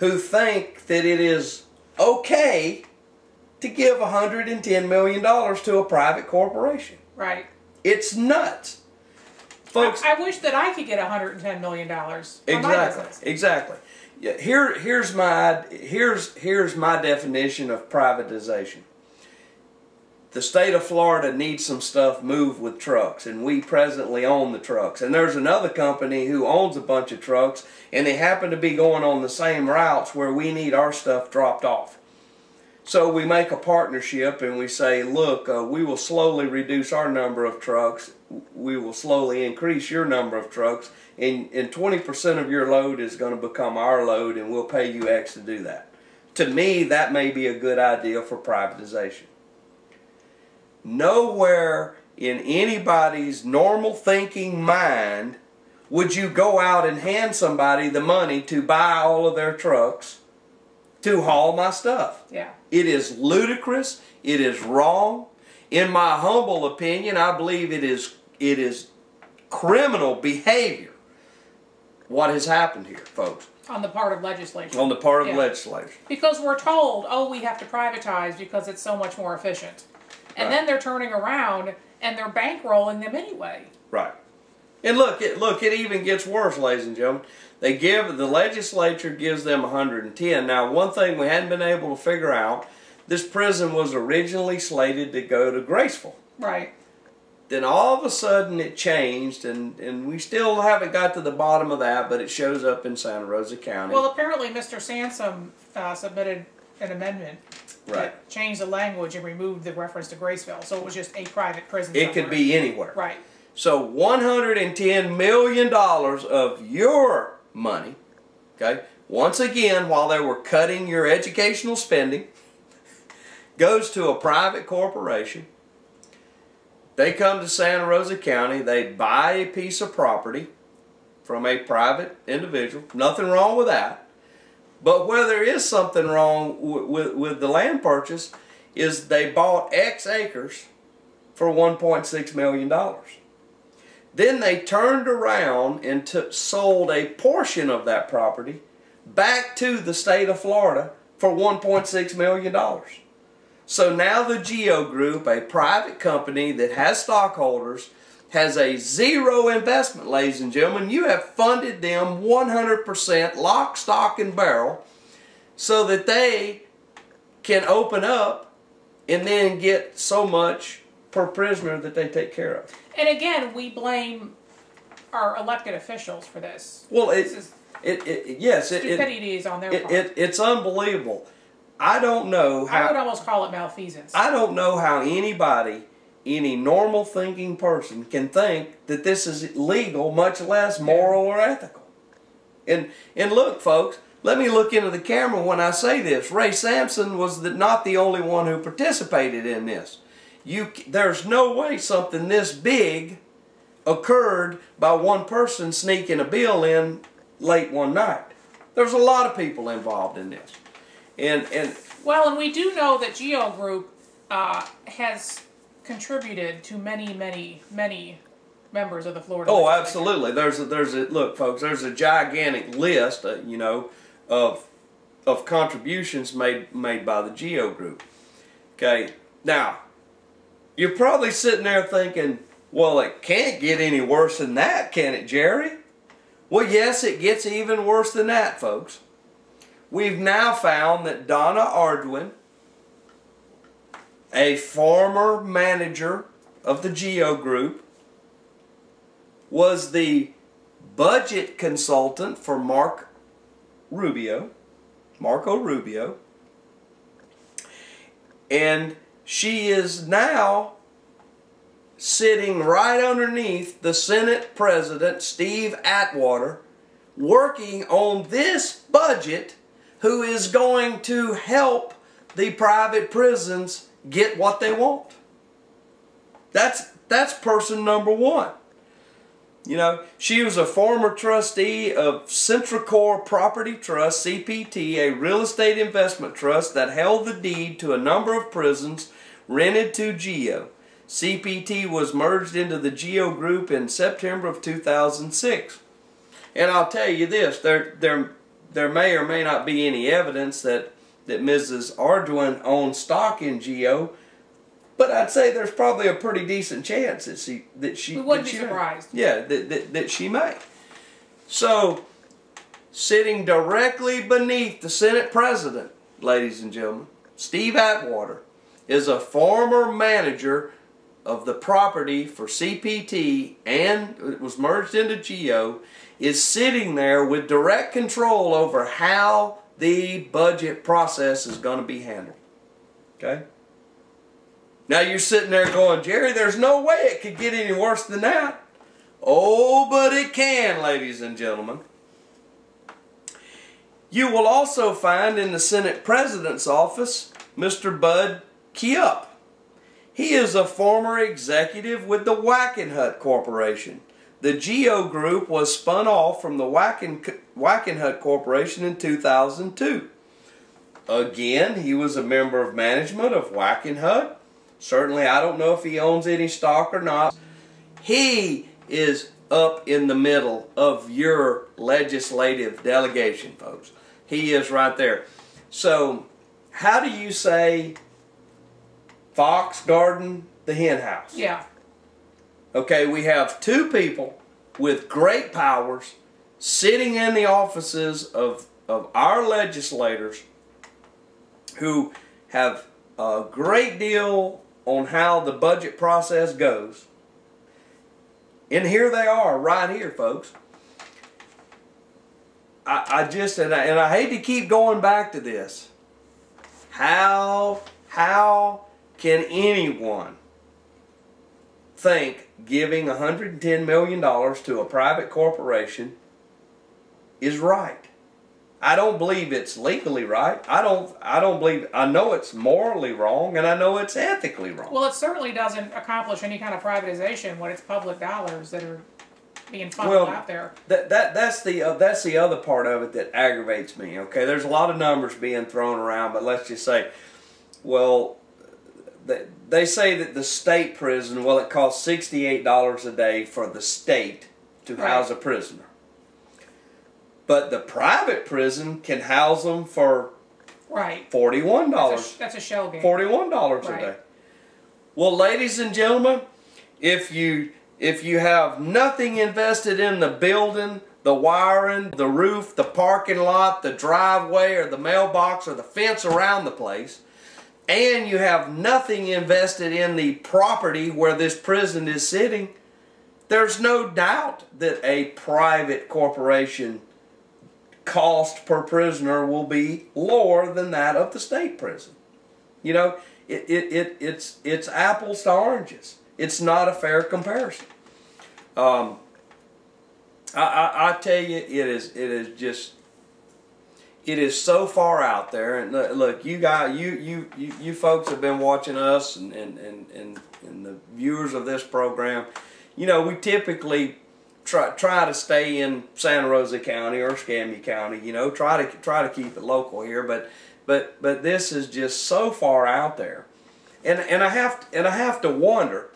who think that it is okay to give $110 million to a private corporation. Right. It's nuts. Folks, I wish that I could get $110 million for exactly, my business. Exactly. Yeah, here's my definition of privatization. The state of Florida needs some stuff moved with trucks, and we presently own the trucks. And there's another company who owns a bunch of trucks, and they happen to be going on the same routes where we need our stuff dropped off. So we make a partnership and we say, look, we will slowly reduce our number of trucks. We will slowly increase your number of trucks. And 20% of your load is going to become our load, and we'll pay you X to do that. To me, that may be a good idea for privatization. Nowhere in anybody's normal thinking mind would you go out and hand somebody the money to buy all of their trucks to haul my stuff. Yeah. It is ludicrous. It is wrong. In my humble opinion, I believe it is criminal behavior what has happened here, folks. On the part of legislation. On the part of legislation. Because we're told, oh, we have to privatize because it's so much more efficient. And then they're turning around and they're bankrolling them anyway. Right. And look, it even gets worse, ladies and gentlemen. The legislature gives them 110. Now, one thing we hadn't been able to figure out, this prison was originally slated to go to Graceville. Right. Then all of a sudden it changed, and we still haven't got to the bottom of that, but it shows up in Santa Rosa County. Well, apparently Mr. Sansom submitted an amendment that changed the language and removed the reference to Graceville, so it was just a private prison It could be anywhere. Right. So $110 million of your money, okay, once again, while they were cutting your educational spending, goes to a private corporation. They come to Santa Rosa County, they buy a piece of property from a private individual. Nothing wrong with that. But where there is something wrong with the land purchase is they bought X acres for $1.6 million. Then they turned around and sold a portion of that property back to the state of Florida for $1.6 million. So now the Geo Group, a private company that has stockholders, has a zero investment, ladies and gentlemen. You have funded them 100% lock, stock, and barrel so that they can open up and then get so much per prisoner that they take care of. And again, we blame our elected officials for this. Well, stupidity is on their part. It's unbelievable. I don't know how... I would almost call it malfeasance. I don't know how anybody, any normal thinking person, can think that this is legal, much less moral or ethical. And look, folks, let me look into the camera when I say this. Ray Sampson was not the only one who participated in this. There's no way something this big occurred by one person sneaking a bill in late one night. There's a lot of people involved in this. And we do know that Geo Group has contributed to many members of the Florida. Oh, absolutely. Look, folks. There's a gigantic list, of contributions made by the Geo Group. Okay, now you're probably sitting there thinking, well, it can't get any worse than that, can it, Jerry? Well, yes, it gets even worse than that, folks. We've now found that Donna Arduin, a former manager of the Geo Group, was the budget consultant for Marco Rubio, and she is now sitting right underneath the Senate President, Steve Atwater, working on this budget, who is going to help the private prisons get what they want. That's person number one. You know, she was a former trustee of Centricor Property Trust, CPT, a real estate investment trust that held the deed to a number of prisons rented to Geo. CPT was merged into the Geo Group in September of 2006. And I'll tell you this, there may or may not be any evidence that Mrs. Arduin owns stock in GEO, but I'd say there's probably a pretty decent chance that she we wouldn't be surprised. Yeah, that she may. So, sitting directly beneath the Senate President, ladies and gentlemen, Steve Atwater is a former manager of the property for CPT, and it was merged into GEO, is sitting there with direct control over how the budget process is going to be handled. Okay? Now you're sitting there going, Jerry, there's no way it could get any worse than that. Oh, but it can, ladies and gentlemen. You will also find in the Senate President's office Mr. Bud Kiup. He is a former executive with the Wackenhut Corporation. The GEO Group was spun off from the Wackenhut Corporation in 2002. Again, he was a member of management of Wackenhut. Certainly, I don't know if he owns any stock or not. He is up in the middle of your legislative delegation, folks. He is right there. So, how do you say fox guarding the hen house? Yeah. Okay, we have two people with great powers sitting in the offices of our legislators who have a great deal on how the budget process goes. And here they are, right here, folks. I hate to keep going back to this. How can anyone think giving $110 million to a private corporation is right? I don't believe it's legally right. I don't believe. I know it's morally wrong, and I know it's ethically wrong. Well, it certainly doesn't accomplish any kind of privatization when it's public dollars that are being funneled out there. That's the other part of it that aggravates me. Okay, there's a lot of numbers being thrown around, but let's just say, well, they say that the state prison, well, it costs $68 a day for the state to house a prisoner. But the private prison can house them for $41. That's a shell game. $41 a day. Well, ladies and gentlemen, if you have nothing invested in the building, the wiring, the roof, the parking lot, the driveway, or the mailbox, or the fence around the place, and you have nothing invested in the property where this prison is sitting, there's no doubt that a private corporation cost per prisoner will be lower than that of the state prison. You know, it's apples to oranges. It's not a fair comparison. I tell you, it is so far out there. And look, you guys, you folks have been watching us, and the viewers of this program. You know, we typically try to stay in Santa Rosa County or Escambia County. You know, try to keep it local here. But this is just so far out there, and I have to wonder.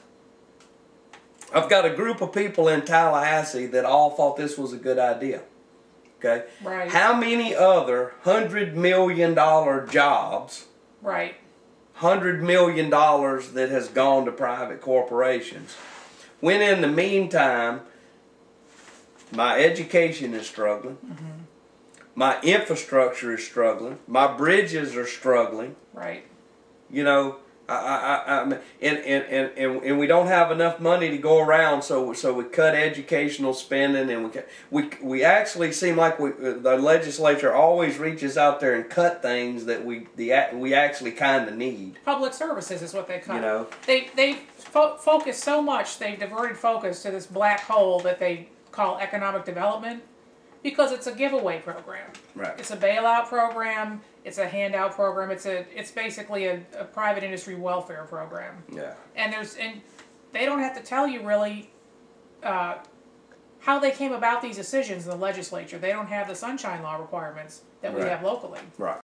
I've got a group of people in Tallahassee that all thought this was a good idea. Okay, right? How many other $100 million jobs? Right. $100 million that has gone to private corporations. When in the meantime, my education is struggling. Mm-hmm. My infrastructure is struggling. My bridges are struggling. Right. You know, and we don't have enough money to go around, so we cut educational spending, and we actually seem like the legislature always reaches out there and cut things that we actually kind of need. Public services is what they cut. You know, they focus so much. They've diverted focus to this black hole that they call economic development, because it's a giveaway program. Right. It's a bailout program. It's a handout program. It's basically a private industry welfare program. Yeah. And they don't have to tell you really how they came about these decisions in the legislature. They don't have the sunshine law requirements that we have locally. Right.